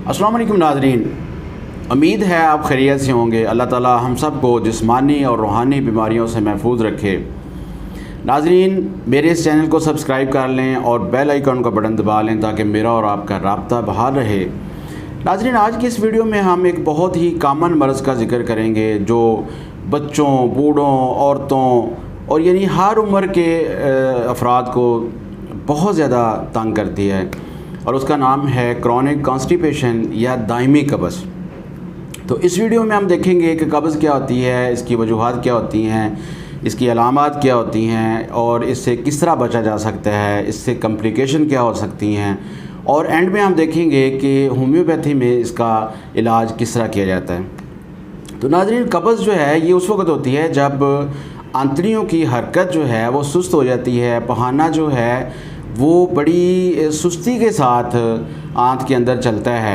अस्सलाम वालेकुम नाज़रीन, उम्मीद है आप खैरियत से होंगे। अल्लाह ताला हम सब को जिस्मानी और रूहानी बीमारियों से महफूज रखे। नाज़रीन, मेरे इस चैनल को सब्सक्राइब कर लें और बेल आइकन का बटन दबा लें ताकि मेरा और आपका राब्ता बहाल रहे। नाज़रीन, आज की इस वीडियो में हम एक बहुत ही कॉमन मर्ज़ का ज़िक्र करेंगे जो बच्चों, बूढ़ों, औरतों और यानी हर उम्र के अफराद को बहुत ज़्यादा तंग करती है और उसका नाम है क्रॉनिक कॉन्स्टिपेशन या दायमी कब्ज़। तो इस वीडियो में हम देखेंगे कि कब्ज़ क्या होती है, इसकी वजूहात क्या होती हैं, इसकी अलामात क्या होती हैं और इससे किस तरह बचा जा सकता है, इससे कम्प्लिकेशन क्या हो सकती हैं और एंड में हम देखेंगे कि होम्योपैथी में इसका इलाज किस तरह किया जाता है। तो नाज़रीन, कब्ज़ जो है ये उस वक्त होती है जब आंतड़ियों की हरकत जो है वो सुस्त हो जाती है। पहाना जो है वो बड़ी सुस्ती के साथ आंत के अंदर चलता है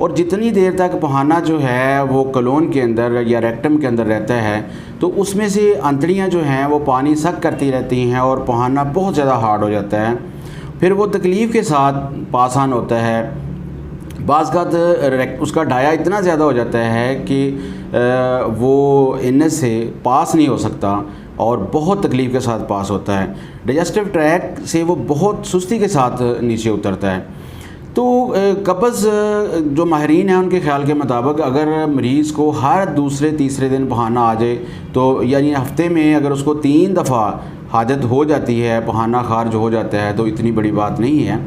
और जितनी देर तक पहाना जो है वो कलोन के अंदर या रेक्टम के अंदर रहता है तो उसमें से आंतड़ियाँ जो हैं वो पानी सक करती रहती हैं और पहाना बहुत ज़्यादा हार्ड हो जाता है। फिर वो तकलीफ़ के साथ पास ऑन होता है। बाज़ उसका डाया इतना ज़्यादा हो जाता है कि वो इनस से पास नहीं हो सकता और बहुत तकलीफ़ के साथ पास होता है। डाइजेस्टिव ट्रैक से वो बहुत सुस्ती के साथ नीचे उतरता है। तो कब्ज़ जो माहिरीन हैं उनके ख्याल के मुताबिक अगर मरीज़ को हर दूसरे तीसरे दिन बहाना आ जाए तो यानी हफ्ते में अगर उसको 3 दफ़ा हाजत हो जाती है, पहाना खारिज हो जाता है तो इतनी बड़ी बात नहीं है।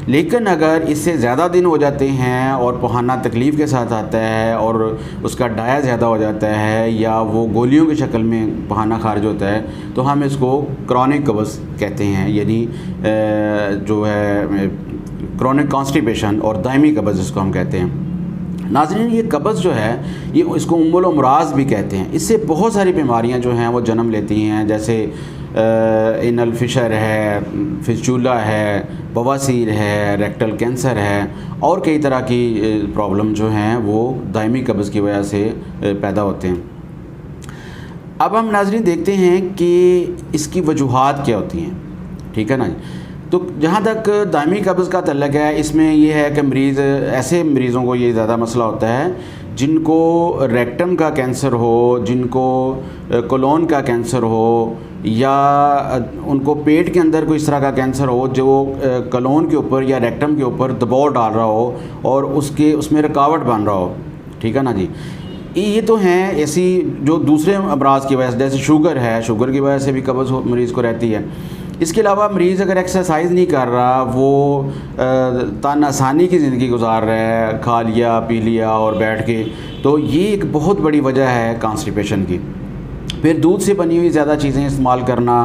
लेकिन अगर इससे ज़्यादा दिन हो जाते हैं और पहाना तकलीफ़ के साथ आता है और उसका डाया ज़्यादा हो जाता है या वो गोलियों की शक्ल में पहाना खारिज होता है तो हम इसको क्रॉनिक कब्ज़ कहते हैं, यानी जो है क्रॉनिक कॉन्स्टिपेशन और दायमी कब्ज़ जिसको हम कहते हैं। नाज़रीन, ये कब्ज़ जो है ये इसको उम्मुल अमराज़ भी कहते हैं। इससे बहुत सारी बीमारियां जो हैं वो जन्म लेती हैं, जैसे एनल फिशर है, फिस्टुला है, बवासीर है, रेक्टल कैंसर है और कई तरह की प्रॉब्लम जो हैं वो दायमी कब्ज़ की वजह से पैदा होते हैं। अब हम नाज़रीन देखते हैं कि इसकी वजूहात क्या होती हैं, ठीक है ना। तो जहाँ तक दायमी कब्ज़ का तल्लक है, इसमें यह है कि ऐसे मरीज़ों को ये ज़्यादा मसला होता है जिनको रेक्टम का कैंसर हो, जिनको कोलोन का कैंसर हो या उनको पेट के अंदर कोई इस तरह का कैंसर हो जो कोलोन के ऊपर या रेक्टम के ऊपर दबाव डाल रहा हो और उसमें रुकावट बन रहा हो, ठीक है ना जी। ये तो हैं ऐसी जो दूसरे अमराज़ की वजह से, जैसे शुगर है, शुगर की वजह से भी कब्ज़ मरीज़ को रहती है। इसके अलावा मरीज़ अगर एक्सरसाइज नहीं कर रहा, वो तान आसानी की ज़िंदगी गुजार रहा है, खा लिया पी लिया और बैठ के, तो ये एक बहुत बड़ी वजह है कॉन्स्टिपेशन की। फिर दूध से बनी हुई ज़्यादा चीज़ें इस्तेमाल करना,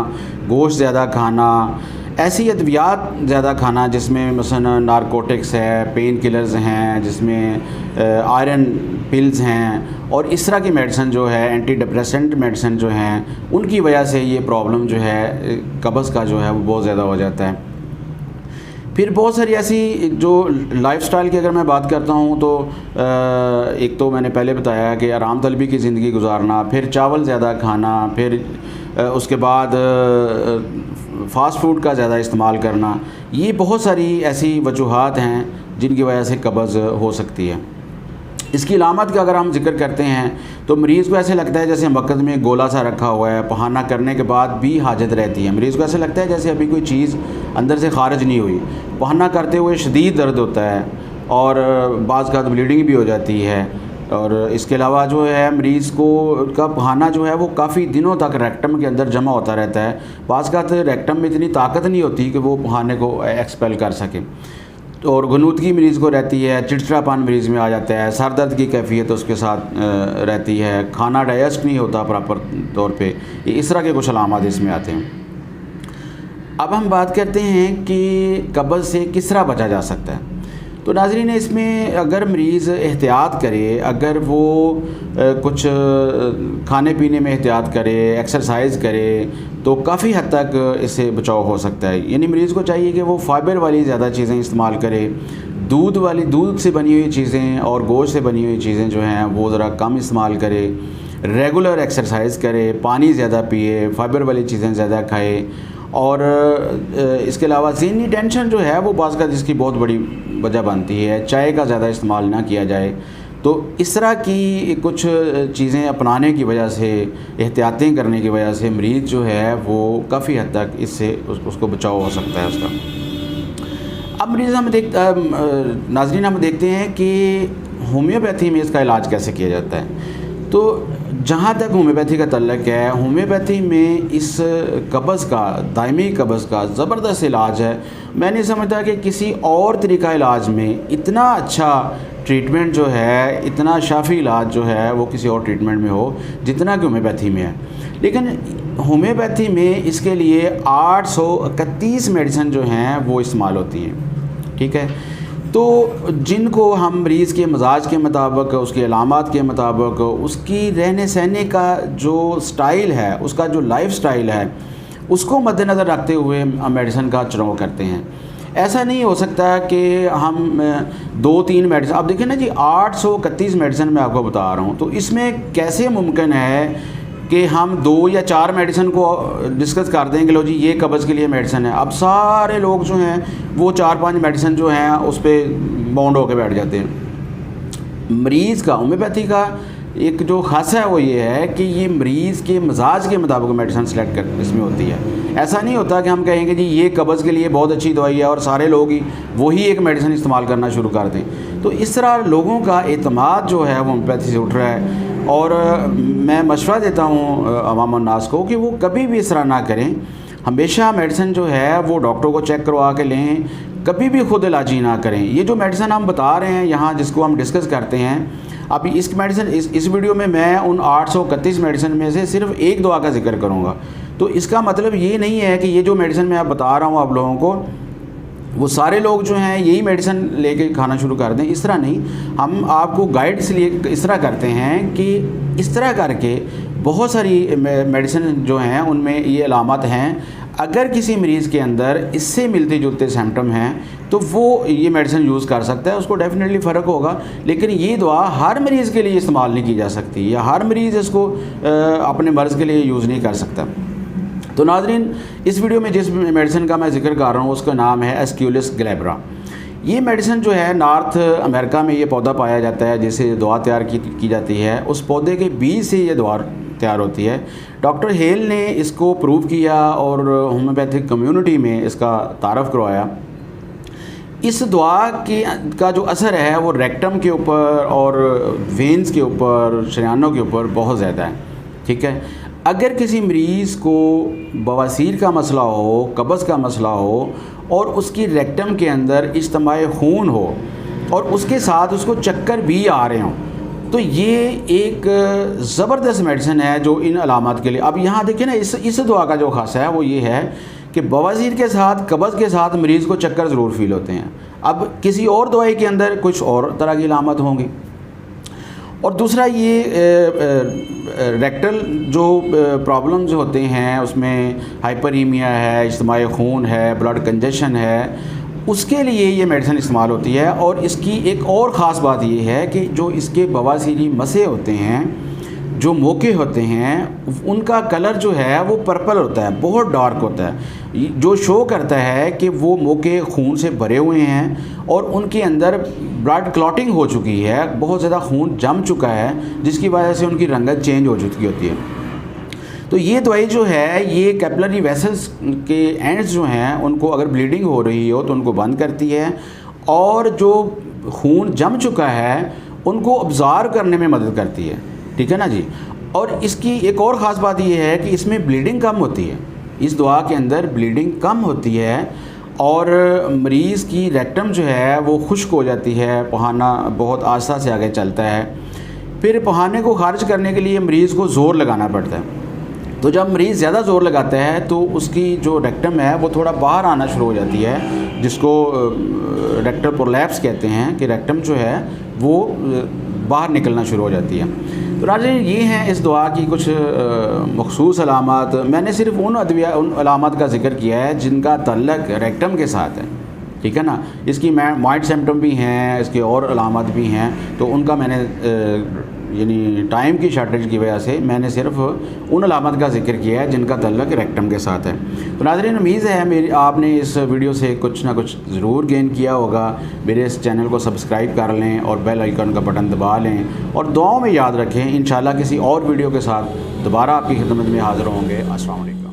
गोश्त ज़्यादा खाना, ऐसी अद्वियात ज़्यादा खाना जिसमें मसलन नारकोटिक्स है, पेन किलर्स हैं, जिसमें आयरन पिल्स हैं और इस तरह की मेडिसिन जो है, एंटी डिप्रेसेंट मेडिसिन जो हैं, उनकी वजह से ये प्रॉब्लम जो है कब्ज़ का जो है वो बहुत ज़्यादा हो जाता है। फिर बहुत सारी ऐसी जो लाइफस्टाइल की अगर मैं बात करता हूँ तो एक तो मैंने पहले बताया कि आराम तलबी की ज़िंदगी गुजारना, फिर चावल ज़्यादा खाना, फिर उसके बाद फ़ास्ट फूड का ज़्यादा इस्तेमाल करना, ये बहुत सारी ऐसी वजूहात हैं जिनकी वजह से कब्ज़ हो सकती है। इसकी अलामत का अगर हम जिक्र करते हैं तो मरीज़ को ऐसे लगता है जैसे मक्कद में गोला सा रखा हुआ है, पहाना करने के बाद भी हाजत रहती है। मरीज़ को ऐसे लगता है जैसे अभी कोई चीज़ अंदर से खारिज नहीं हुई, पहाना करते हुए शदीद दर्द होता है और बाज़ का ब्लीडिंग भी हो जाती है। और इसके अलावा जो है मरीज़ को का पहाना जो है वो काफ़ी दिनों तक रेक्टम के अंदर जमा होता रहता है। बाज़ का रेक्टम में इतनी ताकत नहीं होती कि वो पहाने को एक्सपेल कर सके और घनूदगी मरीज़ को रहती है, चिड़चिड़ापन मरीज़ में आ जाता है, सर दर्द की कैफियत उसके साथ रहती है, खाना डाइजेस्ट नहीं होता प्रॉपर तौर पे, इस तरह के कुछ अलामात इसमें आते हैं। अब हम बात करते हैं कि कब्ज़ से किस तरह बचा जा सकता है। तो नाज़रीन, इसमें अगर मरीज़ एहतियात करे, अगर वो कुछ खाने पीने में एहतियात करे, एक्सरसाइज करे तो काफ़ी हद तक इससे बचाव हो सकता है। यानी मरीज़ को चाहिए कि वो फाइबर वाली ज़्यादा चीज़ें इस्तेमाल करे, दूध से बनी हुई चीज़ें और गोश्त से बनी हुई चीज़ें जो हैं वो ज़रा कम इस्तेमाल करे, रेगुलर एक्सरसाइज करे, पानी ज़्यादा पिए, फाइबर वाली चीज़ें ज़्यादा खाए और इसके अलावा ज़हनी टेंशन जो है वो बाज़ का जिसकी बहुत बड़ी वजह बनती है, चाय का ज़्यादा इस्तेमाल ना किया जाए। तो इस तरह की कुछ चीज़ें अपनाने की वजह से, एहतियातें करने की वजह से मरीज़ जो है वो काफ़ी हद तक इससे उसको बचाव हो सकता है उसका। अब मरीज़ नाज़रीन हम देखते हैं कि होम्योपैथी में इसका इलाज कैसे किया जाता है। तो जहाँ तक होम्योपैथी का तल्लक है, होम्योपैथी में इस कब्ज़ का, दायमी कब्ज़ का ज़बरदस्त इलाज है। मैं नहीं समझता कि किसी और तरीक़ा इलाज में इतना अच्छा ट्रीटमेंट जो है, इतना शाफी इलाज जो है वो किसी और ट्रीटमेंट में हो जितना कि होम्योपैथी में है। लेकिन होम्योपैथी में इसके लिए 831 मेडिसिन जो हैं वो इस्तेमाल होती हैं, ठीक है। तो जिनको हम मरीज़ के मिजाज के मुताबिक, उसके अलामात के मुताबिक, उसकी रहने सहने का जो स्टाइल है, उसका जो लाइफ स्टाइल है, उसको मद्देनज़र रखते हुए मेडिसिन का चुनाव करते हैं। ऐसा नहीं हो सकता कि हम 2-3 मेडिसिन, आप देखिए ना जी 831 मेडिसिन मैं आपको बता रहा हूँ, तो इसमें कैसे मुमकिन है कि हम 2 या 4 मेडिसिन को डिस्कस कर दें कि लो जी ये कब्ज़ के लिए मेडिसिन है। अब सारे लोग जो हैं वो 4-5 मेडिसिन जो हैं उस पर बाउंड होकर बैठ जाते हैं। मरीज़ का, होम्योपैथी का एक जो ख़ास है वो ये है कि ये मरीज़ के मिजाज के मुताबिक मेडिसिन सेलेक्ट कर इसमें होती है। ऐसा नहीं होता कि हम कहेंगे जी ये कब्ज़ के लिए बहुत अच्छी दवाई है और सारे लोग ही वही एक मेडिसिन इस्तेमाल करना शुरू कर दें। तो इस तरह लोगों का एतमाद जो है वो होम्योपैथी से उठ रहा है। और मैं मशवरा देता हूँ अवाम उन्नास को कि वो कभी भी इस तरह ना करें। हमेशा मेडिसिन जो है वो डॉक्टर को चेक करवा के लें, कभी भी खुद इलाजी ना करें। ये जो मेडिसिन हम बता रहे हैं यहाँ, जिसको हम डिस्कस करते हैं, अब इस मेडिसिन इस वीडियो में मैं उन 831 मेडिसिन में से सिर्फ एक दवा का जिक्र करूँगा। तो इसका मतलब ये नहीं है कि ये जो मेडिसिन मैं बता रहा हूँ आप लोगों को, वो सारे लोग जो हैं यही मेडिसिन लेके खाना शुरू कर दें। इस तरह नहीं, हम आपको गाइड इसलिए इस तरह करते हैं कि इस तरह करके बहुत सारी मेडिसिन जो हैं उनमें ये अलामत हैं। अगर किसी मरीज़ के अंदर इससे मिलते जुलते सिम्टम हैं तो वो ये मेडिसिन यूज़ कर सकता है, उसको डेफिनेटली फ़र्क होगा। लेकिन ये दवा हर मरीज़ के लिए इस्तेमाल नहीं की जा सकती, या हर मरीज़ इसको अपने मर्ज़ के लिए यूज़ नहीं कर सकता। तो नाज़रीन, इस वीडियो में जिस मेडिसिन का मैं जिक्र कर रहा हूँ उसका नाम है एस्क्यूलिस ग्लेब्रा। ये मेडिसिन जो है नॉर्थ अमेरिका में ये पौधा पाया जाता है जिससे दवा तैयार की जाती है। उस पौधे के बीज से ये दवा तैयार होती है। डॉक्टर हेल ने इसको प्रूव किया और होम्योपैथिक कम्युनिटी में इसका तारफ़ करवाया। इस दवा का जो असर है वो रेक्टम के ऊपर और वेंस के ऊपर, शरीयानों के ऊपर बहुत ज़्यादा है, ठीक है। अगर किसी मरीज़ को बवासीर का मसला हो, कब्ज़ का मसला हो और उसकी रेक्टम के अंदर इज्तिमाई खून हो और उसके साथ उसको चक्कर भी आ रहे हों, तो ये एक ज़बरदस्त मेडिसिन है जो इन अलामत के लिए। अब यहाँ देखिए ना, इस दवा का जो ख़ास है वो ये है कि बवासीर के साथ, कब्ज़ के साथ मरीज़ को चक्कर ज़रूर फील होते हैं। अब किसी और दवाई के अंदर कुछ और तरह की अलामत होंगी। और दूसरा ये रेक्टल जो प्रॉब्लम्स होते हैं उसमें हाइपरीमिया है, इज्तिमाई खून है, ब्लड कंजेशन है, उसके लिए ये मेडिसिन इस्तेमाल होती है। और इसकी एक और ख़ास बात ये है कि जो इसके बवासीरी मसे होते हैं, जो मोके होते हैं, उनका कलर जो है वो पर्पल होता है, बहुत डार्क होता है, जो शो करता है कि वो मोके खून से भरे हुए हैं और उनके अंदर ब्लड क्लॉटिंग हो चुकी है, बहुत ज़्यादा खून जम चुका है, जिसकी वजह से उनकी रंगत चेंज हो चुकी होती है। तो ये दवाई जो है ये कैपिलरी वेसल्स के एंड्स जो हैं उनको अगर ब्लीडिंग हो रही हो तो उनको बंद करती है, और जो खून जम चुका है उनको अब्ज़ॉर्ब करने में मदद करती है, ठीक है ना जी। और इसकी एक और ख़ास बात ये है कि इसमें ब्लीडिंग कम होती है, इस दवा के अंदर ब्लीडिंग कम होती है और मरीज़ की रेक्टम जो है वो खुश्क हो जाती है, पहाना बहुत आस्ता से आगे चलता है। फिर पहाने को खारिज करने के लिए मरीज़ को ज़ोर लगाना पड़ता है। तो जब मरीज़ ज़्यादा ज़ोर लगाता है तो उसकी जो रेक्टम है वो थोड़ा बाहर आना शुरू हो जाती है, जिसको रेक्टल प्रोलैप्स कहते हैं, कि रेक्टम जो है वो बाहर निकलना शुरू हो जाती है। तो नाज़रीन, ये हैं इस दवा की कुछ मखसूस अलामत। मैंने सिर्फ उन अलामत का जिक्र किया है जिनका तल्लक रेक्टम के साथ है, ठीक है ना। इसकी माइल्ड सिम्टम भी हैं, इसके और अलामत भी हैं, तो उनका मैंने यानी टाइम की शॉर्टेज की वजह से मैंने सिर्फ उन अलामत का जिक्र किया है जिनका तल्लुक़ रेक्टम के साथ है। तो नाज़रीन, उम्मीद है मेरी आपने इस वीडियो से कुछ ना कुछ ज़रूर गेन किया होगा। मेरे इस चैनल को सब्सक्राइब कर लें और बेल आइकन का बटन दबा लें और दुआओं में याद रखें। इंशाल्लाह किसी और वीडियो के साथ दोबारा आपकी खिदमत में हाज़िर होंगे। अस्सलाम वालेकुम।